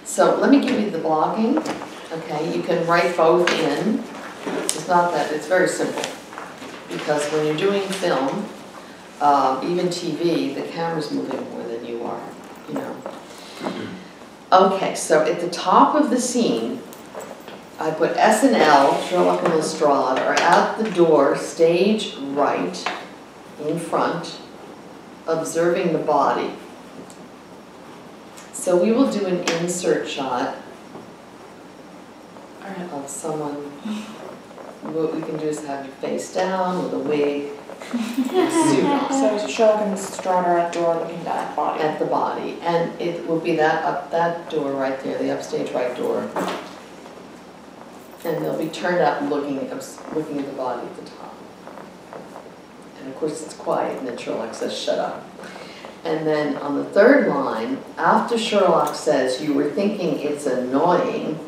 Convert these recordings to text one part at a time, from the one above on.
So let me give you the blocking. Okay, you can write both in. It's not that, it's very simple. Because when you're doing film, even TV, the camera's moving more than you are, you know. Okay, so at the top of the scene, I put S and L, Sherlock and Lestrade, are at the door, stage right, in front, observing the body. So we will do an insert shot of someone. What we can do is have you face down with a wig, suit on. So Sherlock and Lestrade are at the door looking at the body. At the body, and it will be that door right there, the upstage right door. And they'll be turned up looking at the body at the top. And of course it's quiet, and then Sherlock says, "Shut up." And then on the third line, after Sherlock says, "You were thinking it's annoying,"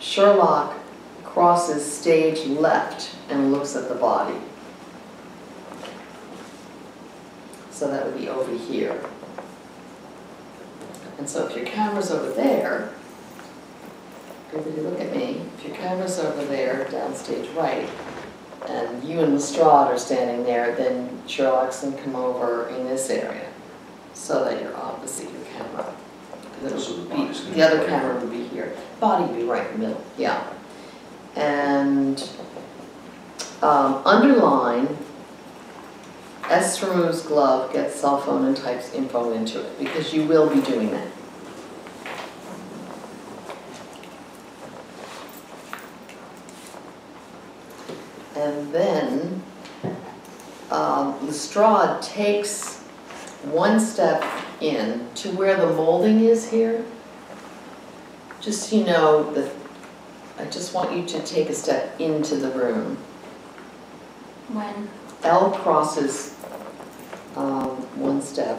Sherlock crosses stage left and looks at the body. So that would be over here. And so if your camera's over there, everybody look at me, if your camera's over there, downstage right, and you and Lestrade are standing there, then Sherlock's going to come over in this area so that you're opposite your camera. The other camera would be here. Body would be right in the middle, yeah. And underline, S removes glove, gets cell phone and types info into it, because you will be doing that. And then Lestrade takes one step in to where the molding is here. Just so you know that I just want you to take a step into the room. When? L crosses one step.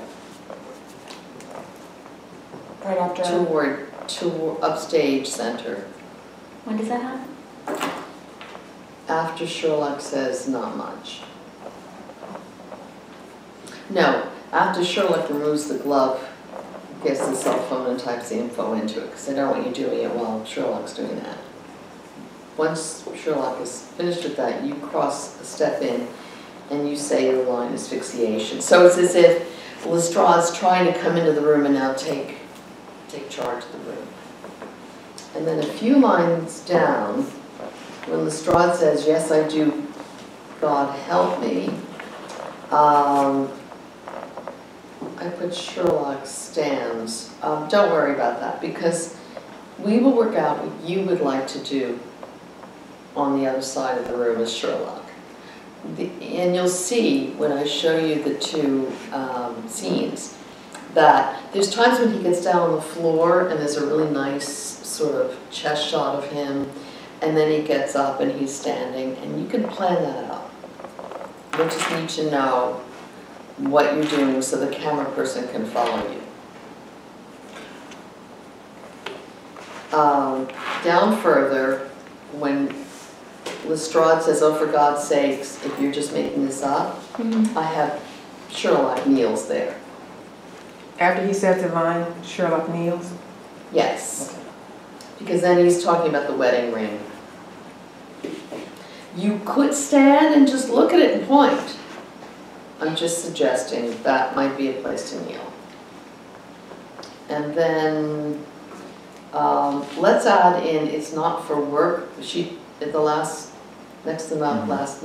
Right after. Toward upstage center. When does that happen? After Sherlock says not much. No, after Sherlock removes the glove, gets the cell phone and types the info into it, because I don't want you doing it while Sherlock's doing that. Once Sherlock is finished with that, you cross a step in and you say your line is asphyxiation. So it's as if Lestrade's trying to come into the room and now take charge of the room. And then a few lines down, when Lestrade says, "Yes, I do, God help me," I put Sherlock stands. Don't worry about that, because we will work out what you would like to do on the other side of the room as Sherlock. And you'll see when I show you the two scenes that there's times when he gets down on the floor and there's a really nice sort of chest shot of him, and then he gets up and he's standing, and you can plan that out. You just need to know what you're doing so the camera person can follow you. Down further, when Lestrade says, "Oh, for God's sakes, if you're just making this up," I have Sherlock kneels there. After he says the line, Sherlock kneels? Yes. Because then he's talking about the wedding ring. You could stand and just look at it and point. I'm just suggesting that might be a place to kneel. And then let's add in, it's not for work. She at the last, next to the last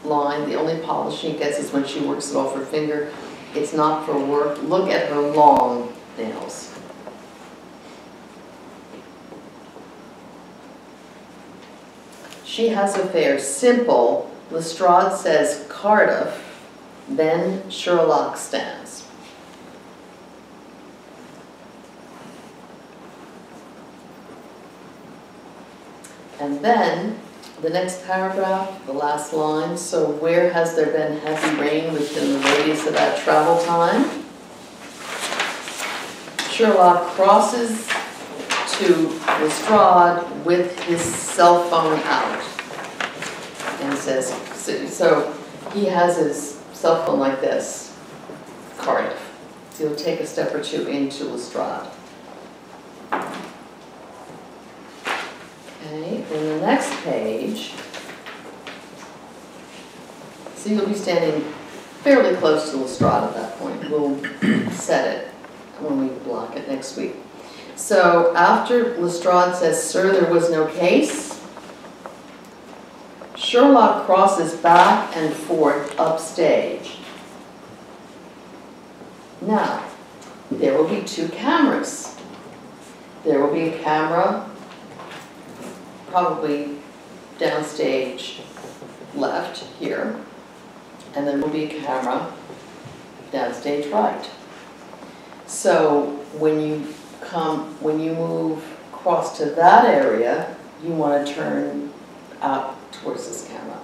line, the only polish she gets is when she works it off her finger. It's not for work. Look at her long nails. She has affair. Simple. Lestrade says Cardiff, then Sherlock stands. And then the next paragraph, the last line, so where has there been heavy rain within the radius of that travel time? Sherlock crosses to Lestrade with his cell phone out and says, so he has his cell phone like this, Cardiff. So you'll take a step or two into Lestrade. Okay, then the next page, so you'll be standing fairly close to Lestrade at that point. We'll set it when we block it next week. So after Lestrade says, "Sir, there was no case," Sherlock crosses back and forth upstage. Now, there will be two cameras. There will be a camera probably downstage left here, and then there will be a camera downstage right. So when you move across to that area, you want to turn out towards this camera.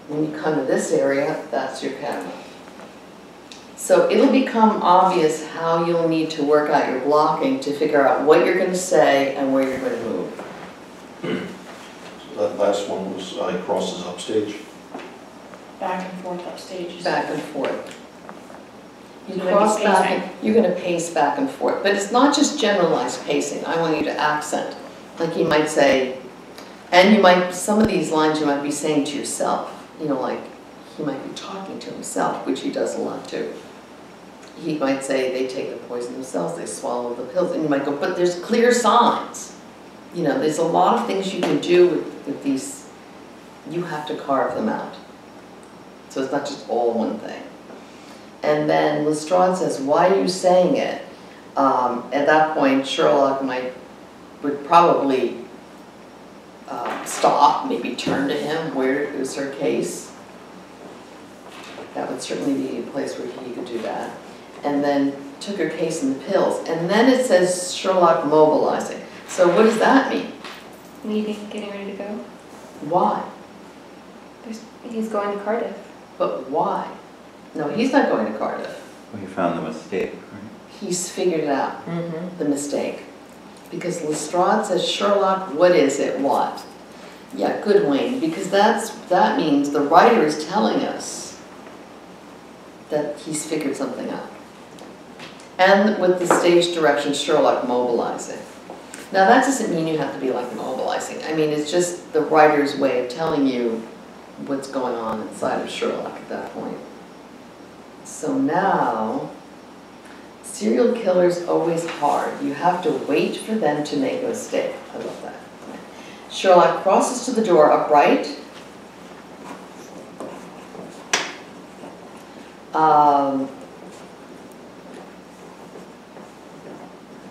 When you come to this area, that's your camera. So it'll become obvious how you'll need to work out your blocking to figure out what you're going to say and where you're going to move. That last one was crosses upstage. Back and forth upstage. Back and forth. You So cross maybe back, pacing. you're going to pace back and forth, but it's not just generalized pacing. I want you to accent. Like you might say, and you might, some of these lines you might be saying to yourself, you know, like he might be talking to himself, which he does a lot too. He might say they take the poison themselves, they swallow the pills, and you might go, but there's clear signs. You know, there's a lot of things you can do with these, you have to carve them out. So it's not just all one thing. And then Lestrade says, "Why are you saying it?" At that point, Sherlock would probably stop, maybe turn to him. Where is her case? That would certainly be a place where he could do that. And then took her case in the pills. And then it says Sherlock mobilizing. So what does that mean? Leaving, getting ready to go. Why? He's going to Cardiff. But why? No, he's not going to Cardiff. Well, he found the mistake, right? He's figured it out, the mistake. Because Lestrade says, "Sherlock, what is it? What?" Yeah, good, Wayne, because that means the writer is telling us that he's figured something out. And with the stage direction, Sherlock mobilizing. Now that doesn't mean you have to be like mobilizing. I mean, it's just the writer's way of telling you what's going on inside of Sherlock at that point. So now, serial killer's always hard. You have to wait for them to make a mistake. I love that. Sherlock crosses to the door upright.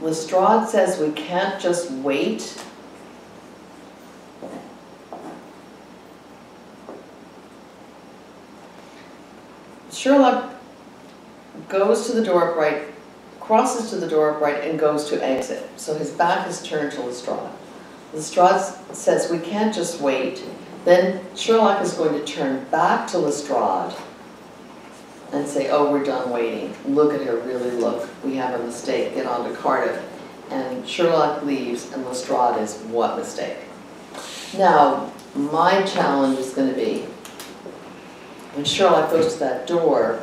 Lestrade says we can't just wait. Sherlock goes to the door upright, crosses to the door upright, and goes to exit. So his back is turned to Lestrade. Lestrade says we can't just wait. Then Sherlock is going to turn back to Lestrade and say, "Oh, we're done waiting. Look at her, really look. We have a mistake. Get on to Cardiff." And Sherlock leaves, and Lestrade is, "What mistake?" Now, my challenge is going to be, when Sherlock goes to that door,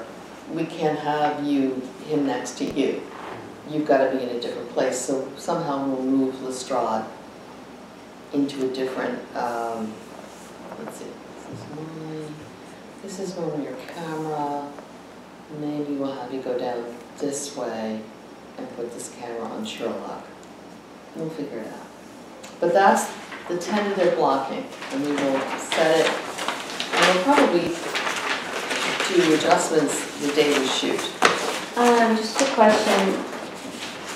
we can't have him next to you. You've got to be in a different place. So somehow we'll move Lestrade into a different, let's see, this is normally your camera. Maybe we'll have you go down this way and put this camera on Sherlock. We'll figure it out. But that's the tentative blocking, and we will set it, and we'll probably do adjustments the day we shoot. Just a question.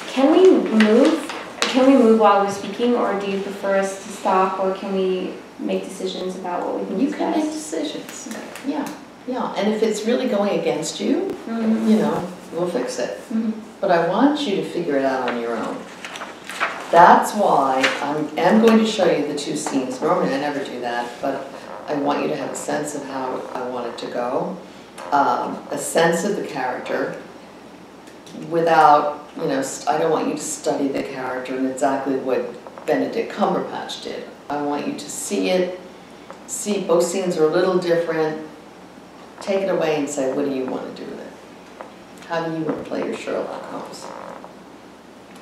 Can we move while we're speaking, or do you prefer us to stop, or can we make decisions about what we can You can make discuss? decisions. Yeah, yeah. And if it's really going against you, you know, we'll fix it. But I want you to figure it out on your own. That's why I am going to show you the two scenes. Normally I never do that, but I want you to have a sense of how I want it to go. A sense of the character without, you know, I don't want you to study the character and exactly what Benedict Cumberbatch did. I want you to see it, see both scenes are a little different, take it away and say, what do you want to do with it? How do you want to play your Sherlock Holmes?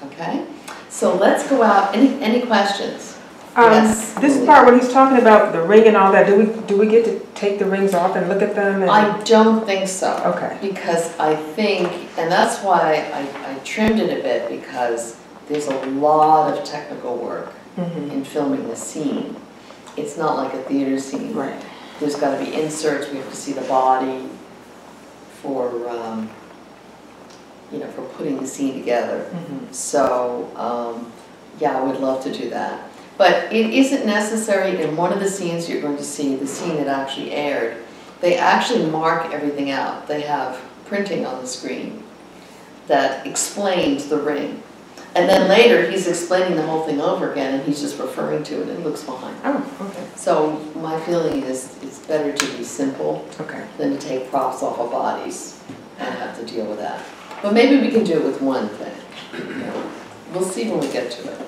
Okay, so let's go out. Any questions? Yes. This part when he's talking about the ring and all that, do we get to take the rings off and look at them? And... I don't think so. Okay. Because I think, and that's why I trimmed it a bit, because there's a lot of technical work in filming the scene. It's not like a theater scene. Right. There's got to be inserts. We have to see the body for, you know, for putting the scene together. So, yeah, I would love to do that. But it isn't necessary. In one of the scenes you're going to see, the scene that actually aired, they actually mark everything out. They have printing on the screen that explains the ring. And then later he's explaining the whole thing over again and he's just referring to it and it looks fine. Oh, okay. So my feeling is it's better to be simple than to take props off of bodies and have to deal with that. But maybe we can do it with one thing. You know, we'll see when we get to it.